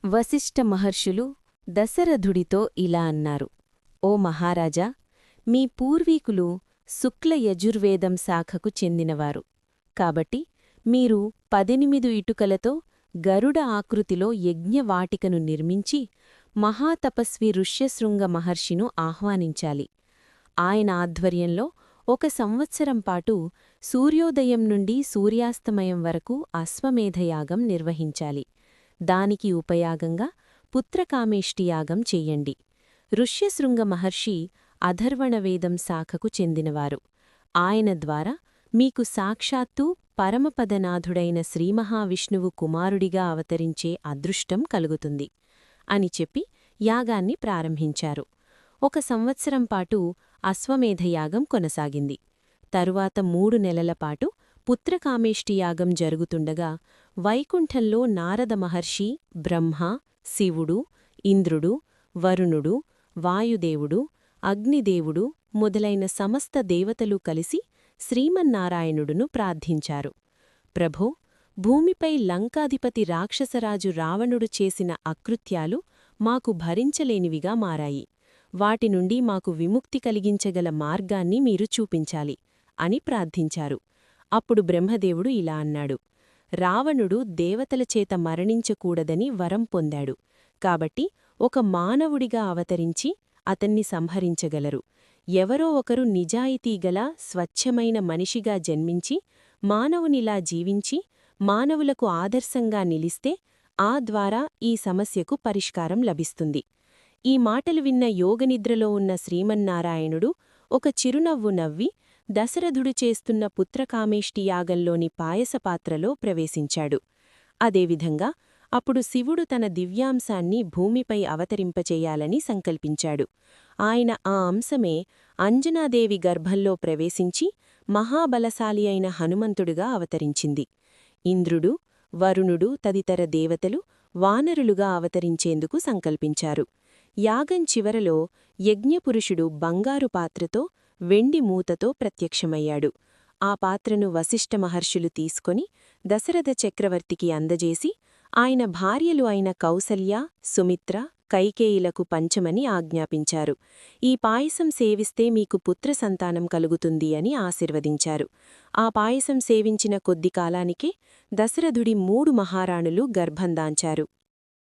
వశిష్ఠ మహర్షులు దశరథుడితో ఇలా అన్నారు: ఓ మహారాజా, మీ పూర్వీకులు శుక్ల యజుర్వేదం శాఖకు చెందినవారు. కాబట్టి మీరు 18 ఇటుకలతో గరుడ ఆకృతిలో యజ్ఞవాటికను నిర్మించి మహాతపస్వి ఋష్యశృంగ మహర్షిను ఆహ్వానించాలి. ఆయన ఆధ్వర్యంలో 1 సంవత్సరం పాటు సూర్యోదయం నుండి సూర్యాస్తమయం వరకు అశ్వమేధయాగం నిర్వహించాలి. దానికి ఉపయాగంగా పుత్రకామేష్టియాగం చెయ్యండి. ఋష్యశృంగ మహర్షి అధర్వణవేదం శాఖకు చెందినవారు. ఆయన ద్వారా మీకు సాక్షాత్తూ పరమపదనాథుడైన శ్రీమహావిష్ణువు కుమారుడిగా అవతరించే అదృష్టం కలుగుతుంది అని చెప్పి యాగాన్ని ప్రారంభించారు. 1 సంవత్సరం పాటు అశ్వమేధయాగం కొనసాగింది. తరువాత 3 నెలలపాటు పుత్రకామేష్టియాగం జరుగుతుండగా వైకుంఠంలో నారద మహర్షి, బ్రహ్మ, శివుడు, ఇంద్రుడు, వరుణుడు, వాయుదేవుడు, అగ్నిదేవుడు మొదలైన సమస్త దేవతలు కలిసి శ్రీమన్నారాయణుడును ప్రార్థించారు. ప్రభో, భూమిపై లంకాధిపతి రాక్షసరాజు రావణుడు చేసిన అకృత్యాలు మాకు భరించలేనివిగా మారాయి. వాటి నుండి మాకు విముక్తి కలిగించగల మార్గాన్ని మీరు చూపించాలి అని ప్రార్థించారు. అప్పుడు బ్రహ్మదేవుడు ఇలా అన్నాడు: రావణుడు దేవతలచేత మరణించకూడదని వరం పొందాడు. కాబట్టి ఒక మానవుడిగా అవతరించి అతన్ని సంహరించగలరు. ఎవరో ఒకరు నిజాయితీగల స్వచ్ఛమైన మనిషిగా జన్మించి మానవునిలా జీవించి మానవులకు ఆదర్శంగా నిలిస్తే ఆ ద్వారా ఈ సమస్యకు పరిష్కారం లభిస్తుంది. ఈ మాటలు విన్న యోగనిద్రలో ఉన్న శ్రీమన్నారాయణుడు ఒక చిరునవ్వు నవ్వి దశరథుడు చేస్తున్న పుత్రకామేష్టియాగంలోని పాయసపాత్రలో ప్రవేశించాడు. అదేవిధంగా అప్పుడు శివుడు తన దివ్యాంశాన్ని భూమిపై అవతరింపచేయాలని సంకల్పించాడు. ఆయన ఆ అంశమే అంజనాదేవి గర్భంలో ప్రవేశించి మహాబలశాలి అయిన హనుమంతుడుగా అవతరించింది. ఇంద్రుడు, వరుణుడు తదితర దేవతలు వానరులుగా అవతరించేందుకు సంకల్పించారు. యాగం చివరలో యజ్ఞపురుషుడు బంగారు పాత్రతో వెండి మూతతో ప్రత్యక్షమయ్యాడు. ఆ పాత్రను వశిష్ఠ మహర్షులు తీసుకొని దశరథ చక్రవర్తికి అందజేసి ఆయన భార్యలు అయిన కౌసల్య, సుమిత్ర, కైకేయిలకు పంచమని ఆజ్ఞాపించారు. ఈ పాయసం సేవిస్తే మీకు పుత్రసంతానం కలుగుతుంది అని ఆశీర్వదించారు. ఆ పాయసం సేవించిన కొద్ది కాలానికే దశరథుడి 3 మహారాణులు గర్భందాంచారు.